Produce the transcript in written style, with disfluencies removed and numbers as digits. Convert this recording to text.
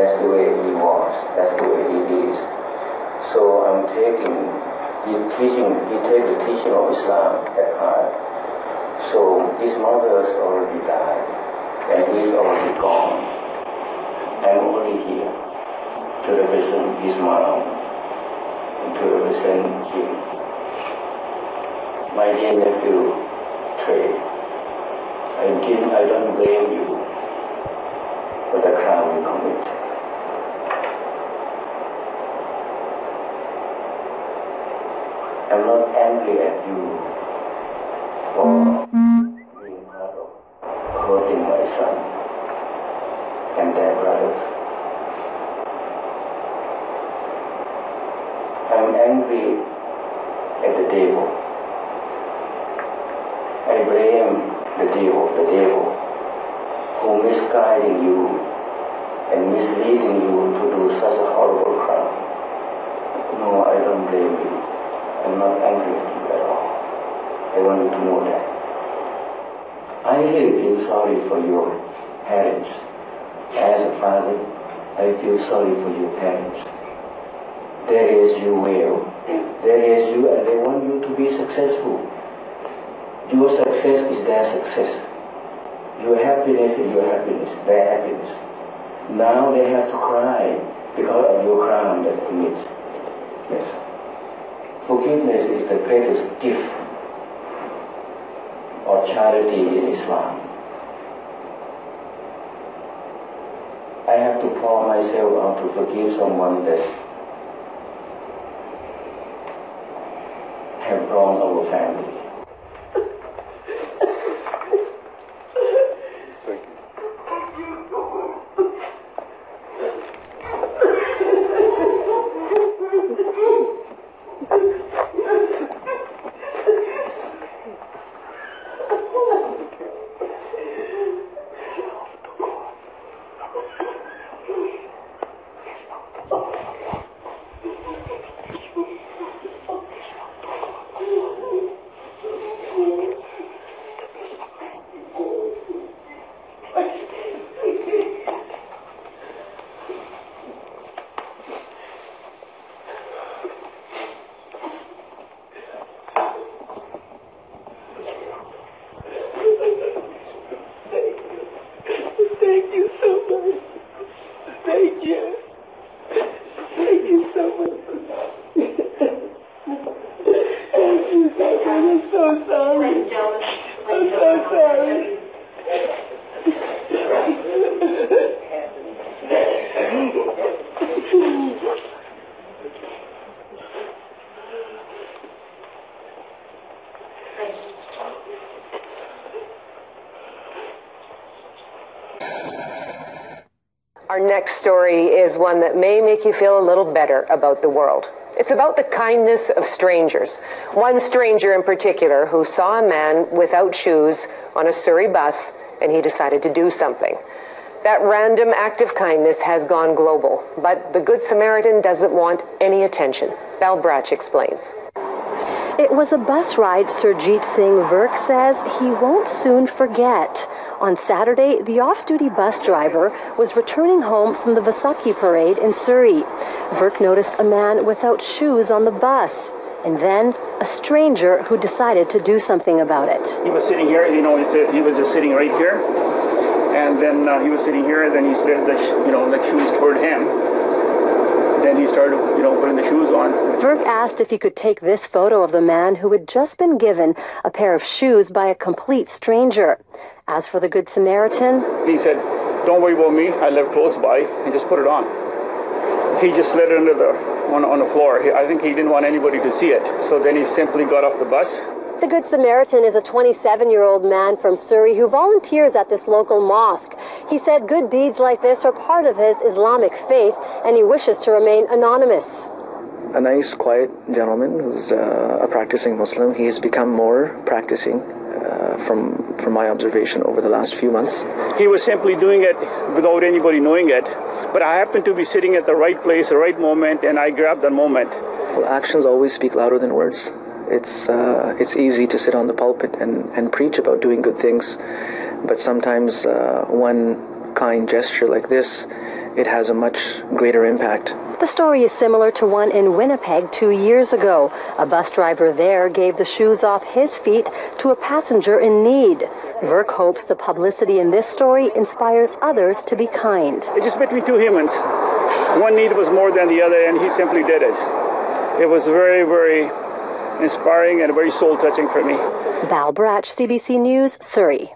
That's the way he was. That's the way he is. So I'm taking, he take the teaching of Islam at heart. So his mother has already died, and he's already gone. I'm only here to represent his mom, and to represent him. My dear nephew, Trey, I don't blame you for the crime you commit. I'm not angry at you for being part of hurting my son and their brothers. I'm angry at the devil. I blame the devil who misguiding you and misleading you to do such a horrible crime. No, I don't blame you. I'm not angry at you at all. I want you to know that. I really feel sorry for your parents. As a father, I feel sorry for your parents. There is your will. There is you, and they want you to be successful. Your success is their success. Your happiness is your happiness, their happiness. Now they have to cry because of your crime that you commit. Yes. Forgiveness is the greatest gift or charity in Islam. I have to pour myself out to forgive someone that have wronged our family. Our next story is one that may make you feel a little better about the world. It's about the kindness of strangers. One stranger in particular who saw a man without shoes on a Surrey bus, and he decided to do something. That random act of kindness has gone global, but the Good Samaritan doesn't want any attention. Belle explains. It was a bus ride Surjit Singh Virk says he won't soon forget. On Saturday, the off-duty bus driver was returning home from the Vaisakhi parade in Surrey. Virk noticed a man without shoes on the bus, and then a stranger who decided to do something about it. He was sitting here, he was just sitting right here, and then he was sitting here, and then he slid the shoes toward him. Then he started, putting the shoes on. Virk asked if he could take this photo of the man who had just been given a pair of shoes by a complete stranger. As for the Good Samaritan, he said, "Don't worry about me. I live close by," and just put it on. He just slid it on the floor. I think he didn't want anybody to see it. So then he simply got off the bus. The Good Samaritan is a 27-year-old man from Surrey who volunteers at this local mosque. He said good deeds like this are part of his Islamic faith, and he wishes to remain anonymous. A nice, quiet gentleman who's a practicing Muslim. He's become more practicing from my observation over the last few months. He was simply doing it without anybody knowing it. But I happened to be sitting at the right place, the right moment, and I grabbed that moment. Well, actions always speak louder than words. It's easy to sit on the pulpit and preach about doing good things, but sometimes one kind gesture like this it has a much greater impact. The story is similar to one in Winnipeg 2 years ago. A bus driver there gave the shoes off his feet to a passenger in need. Verk hopes the publicity in this story inspires others to be kind. It's just between two humans. One need was more than the other, and he simply did it. It was very, very inspiring and very soul-touching for me. Val Brach, CBC News, Surrey.